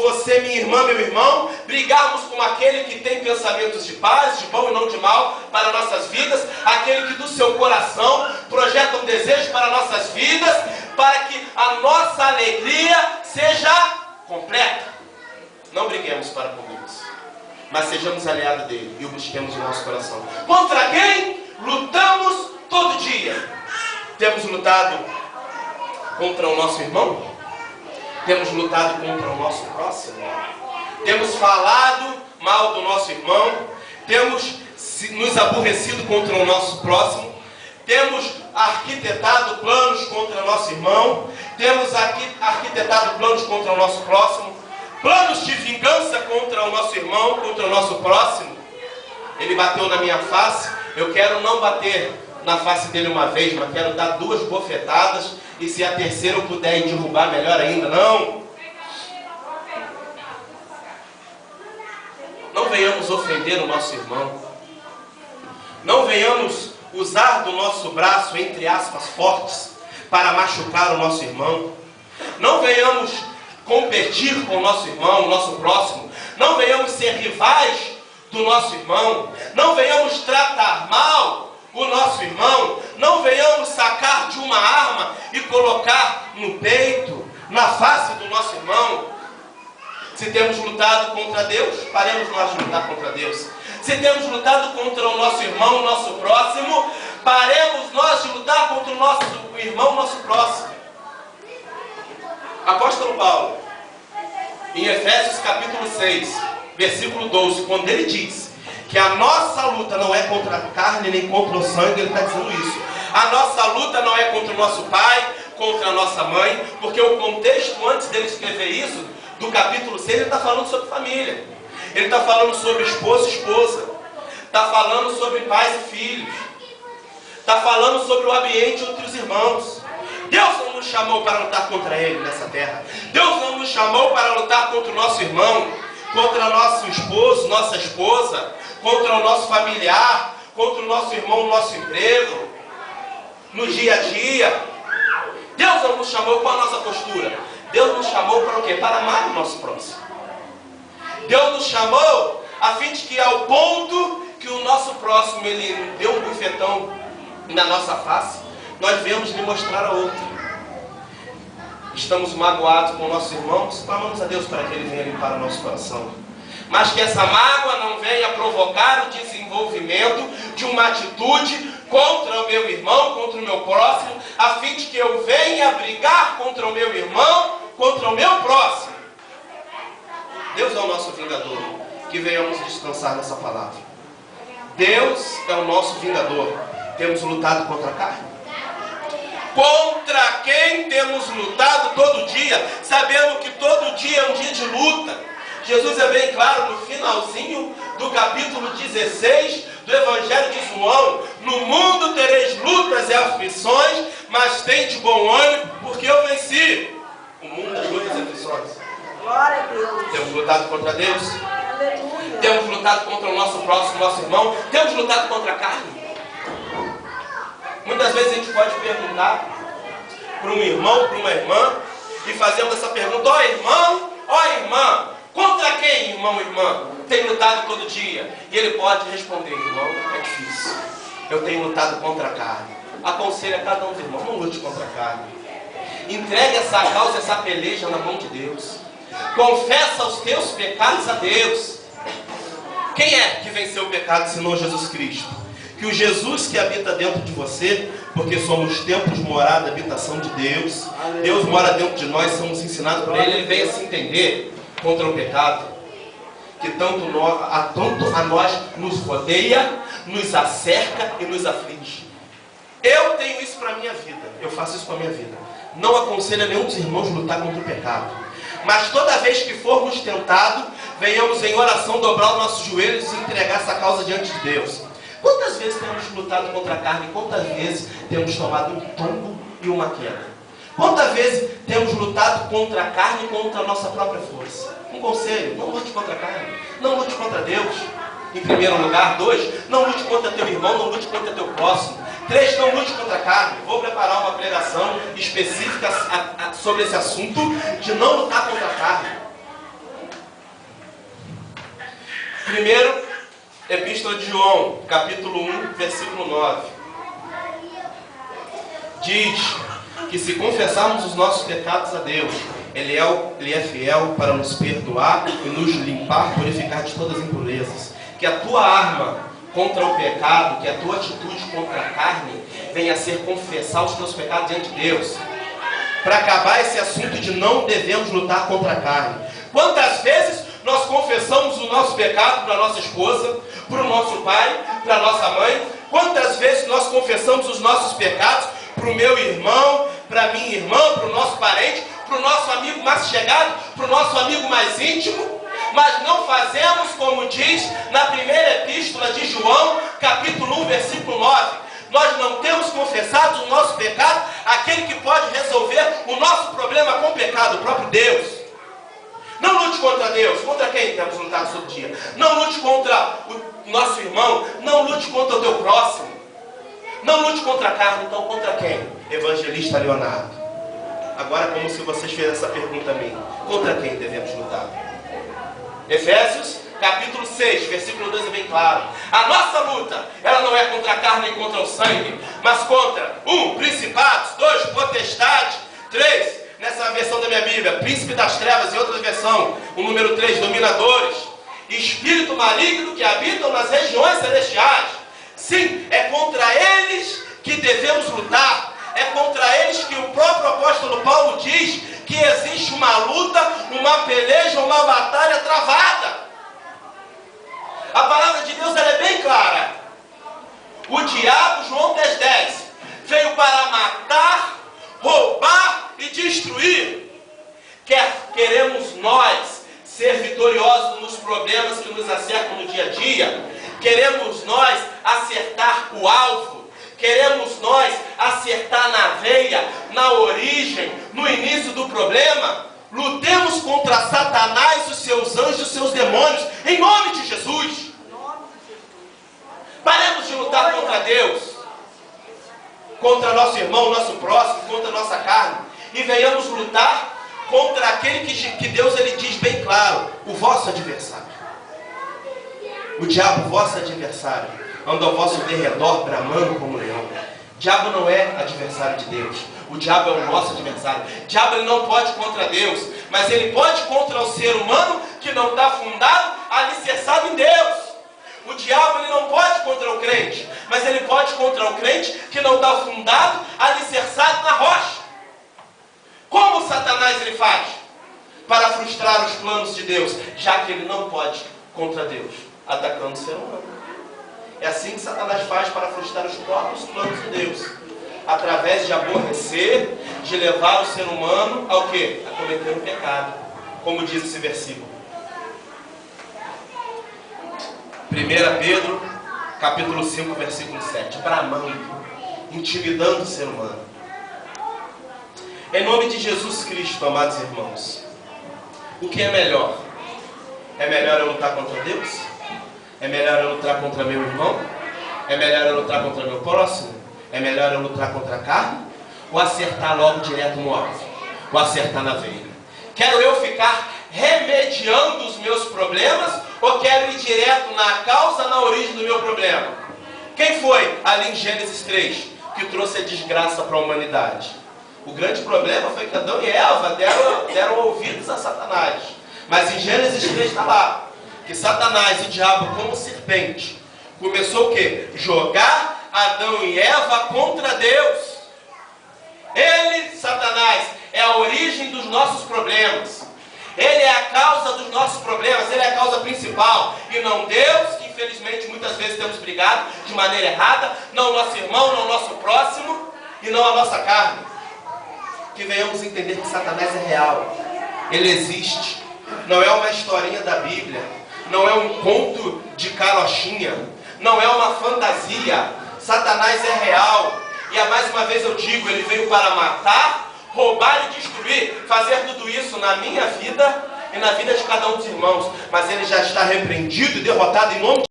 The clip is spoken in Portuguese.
você, minha irmã, meu irmão, brigarmos com aquele que tem pensamentos de paz, de bom e não de mal para nossas vidas, aquele que do seu coração projeta um desejo para nossas vidas, para que a nossa alegria seja completa. Não briguemos para com Deus, mas sejamos aliados dele e o busquemos no nosso coração. Contra quem lutamos todo dia? Temos lutado contra o nosso irmão? Temos lutado contra o nosso próximo? Temos falado mal do nosso irmão? Temos nos aborrecido contra o nosso próximo? Temos arquitetado planos contra o nosso irmão? Temos arquitetado planos contra o nosso próximo? Planos de vingança contra o nosso irmão, contra o nosso próximo? Ele bateu na minha face, eu quero não bater na face dele uma vez, mas quero dar 2 bofetadas, e se a terceira eu puder derrubar, melhor ainda. Não venhamos ofender o nosso irmão. Não venhamos usar do nosso braço, entre aspas, fortes, para machucar o nosso irmão. Não venhamos competir com o nosso irmão, o nosso próximo. Não venhamos ser rivais do nosso irmão. Não venhamos tratar mal o nosso irmão. Não venhamos sacar de uma arma e colocar no peito, na face do nosso irmão. Se temos lutado contra Deus, paremos nós de lutar contra Deus. Se temos lutado contra o nosso irmão, o nosso próximo, paremos nós de lutar contra o nosso irmão, o nosso próximo. Apóstolo Paulo, em Efésios capítulo 6, versículo 12, quando ele diz que a nossa luta não é contra a carne nem contra o sangue, ele está dizendo isso. A nossa luta não é contra o nosso pai, contra a nossa mãe, porque o contexto antes dele escrever isso, do capítulo 6, ele está falando sobre família. Ele está falando sobre esposo e esposa. Está falando sobre pais e filhos. Está falando sobre o ambiente entre os irmãos. Deus não nos chamou para lutar contra ele nessa terra. Deus não nos chamou para lutar contra o nosso irmão, contra nosso esposo, nossa esposa, contra o nosso familiar, contra o nosso irmão, o nosso emprego, no dia a dia. Deus não nos chamou com a nossa postura. Deus nos chamou para o quê? Para amar o nosso próximo. Deus nos chamou a fim de que ao ponto que o nosso próximo ele deu um bufetão na nossa face, nós viemos lhe mostrar a outra. Estamos magoados com nossos irmãos, clamamos a Deus para que ele venha limpar o nosso coração. Mas que essa mágoa não venha provocar o desenvolvimento de uma atitude contra o meu irmão, contra o meu próximo, a fim de que eu venha brigar contra o meu irmão, contra o meu próximo. Deus é o nosso vingador. Que venhamos descansar nessa palavra. Deus é o nosso vingador. Temos lutado contra a carne? Contra quem temos lutado todo dia, sabendo que todo dia é um dia de luta. Jesus é bem claro no finalzinho do capítulo 16 do Evangelho de João: no mundo tereis lutas e aflições, mas tende bom ânimo, porque eu venci o mundo das lutas e aflições. Glória a Deus. Temos lutado contra Deus. Aleluia. Temos lutado contra o nosso próximo, nosso irmão. Temos lutado contra a carne. Muitas vezes a gente pode perguntar para um irmão, para uma irmã, e fazemos essa pergunta: ó irmão, ó irmã, contra quem, irmão, irmã, tem lutado todo dia? E ele pode responder: irmão, é difícil. Eu tenho lutado contra a carne. Aconselho a cada um dos irmãos: não lute contra a carne. Entregue essa causa, essa peleja na mão de Deus. Confessa os teus pecados a Deus. Quem é que venceu o pecado senão Jesus Cristo? Que o Jesus que habita dentro de você, porque somos templos, morada, habitação de Deus. Deus mora dentro de nós, somos ensinados por Ele. Ele veio a se entender contra o pecado, que tanto a nós nos rodeia, nos acerca e nos aflige. Eu tenho isso para a minha vida, eu faço isso para a minha vida. Não aconselho a nenhum dos irmãos lutar contra o pecado, mas toda vez que formos tentados, venhamos em oração dobrar os nossos joelhos e entregar essa causa diante de Deus. Quantas vezes temos lutado contra a carne? Quantas vezes temos tomado um tombo e uma queda? Quantas vezes temos lutado contra a carne e contra a nossa própria força? Um conselho: não lute contra a carne, não lute contra Deus. Em primeiro lugar. 2, não lute contra teu irmão, não lute contra teu próximo. 3, não lute contra a carne. Vou preparar uma pregação específica sobre esse assunto de não lutar contra a carne. Primeiro, Epístola de João, capítulo 1, versículo 9. Diz que se confessarmos os nossos pecados a Deus, Ele é fiel para nos perdoar e nos limpar, purificar de todas as impurezas. Que a tua arma contra o pecado, que a tua atitude contra a carne, venha a ser confessar os teus pecados diante de Deus. Para acabar esse assunto de não devemos lutar contra a carne. Quantas vezes nós confessamos o nosso pecado para a nossa esposa, para o nosso pai, para a nossa mãe? Quantas vezes nós confessamos os nossos pecados para o meu irmão, para a minha irmã, para o nosso parente, para o nosso amigo mais chegado, para o nosso amigo mais íntimo? Mas não fazemos como diz na primeira epístola de João, capítulo 1, versículo 9. Nós não temos confessado o nosso pecado, aquele que pode resolver o nosso problema com o pecado, o próprio Deus. Não lute contra Deus. Contra quem temos lutado todo dia? Não lute contra o nosso irmão. Não lute contra o teu próximo. Não lute contra a carne. Então contra quem? Evangelista Leonardo. Agora, como se vocês fizessem essa pergunta a mim, contra quem devemos lutar? Efésios, capítulo 6, versículo 2 é bem claro. A nossa luta, ela não é contra a carne e contra o sangue, mas contra 1, principados, 2, potestade, 3, nessa versão da minha Bíblia, príncipe das trevas, e outra versão, o número 3, dominadores, espírito maligno que habitam nas regiões celestiais. Sim, é contra eles que devemos lutar. É contra eles que o próprio apóstolo Paulo diz que existe uma luta, uma peleja, uma batalha travada. A palavra de Deus ela é bem clara. O diabo, João 10:10, veio para matar, roubar e destruir. Queremos nós ser vitoriosos nos problemas que nos acercam no dia a dia? Queremos nós acertar o alvo? Queremos nós acertar na veia, na origem, no início do problema? Lutemos contra Satanás, os seus anjos, os seus demônios, em nome de Jesus. Paremos de lutar contra Deus, contra nosso irmão, nosso próximo, contra nossa carne, e venhamos lutar contra aquele que Deus ele diz bem claro, o vosso adversário. O diabo, vosso adversário, anda ao vosso derredor, bramando como leão. O diabo não é adversário de Deus. O diabo é o nosso adversário. O diabo ele não pode contra Deus, mas ele pode contra o ser humano que não está fundado, alicerçado em Deus. O diabo ele não pode contra o crente, mas ele pode contra o crente que não está fundado, alicerçado na rocha. Como Satanás ele faz? Para frustrar os planos de Deus, já que ele não pode contra Deus, atacando o ser humano. É assim que Satanás faz para frustrar os próprios planos de Deus, através de aborrecer, de levar o ser humano ao quê? A cometer um pecado, como diz esse versículo. 1 Pedro, capítulo 5, versículo 7. Bramando, intimidando o ser humano. Em nome de Jesus Cristo, amados irmãos, o que é melhor? É melhor eu lutar contra Deus? É melhor eu lutar contra meu irmão? É melhor eu lutar contra meu próximo? É melhor eu lutar contra a carne? Ou acertar logo direto no alvo? Ou acertar na veia? Quero eu ficar remediando os meus problemas? Ou quero ir direto na causa, na origem do meu problema? Quem foi ali em Gênesis 3 que trouxe a desgraça para a humanidade? O grande problema foi que Adão e Eva deram ouvidos a Satanás. Mas em Gênesis 3 está lá que Satanás, o diabo, como serpente, começou o quê? Jogar Adão e Eva contra Deus. Ele, Satanás, é a origem dos nossos problemas. Ele é a causa dos nossos problemas, ele é a causa principal. E não Deus, que infelizmente muitas vezes temos brigado de maneira errada, não o nosso irmão, não o nosso próximo, e não a nossa carne. Que venhamos entender que Satanás é real. Ele existe. Não é uma historinha da Bíblia. Não é um conto de carochinha. Não é uma fantasia. Satanás é real. E mais uma vez eu digo, ele veio para matar, roubar e destruir. Fazer tudo isso na minha vida e na vida de cada um dos irmãos. Mas ele já está repreendido e derrotado em nome de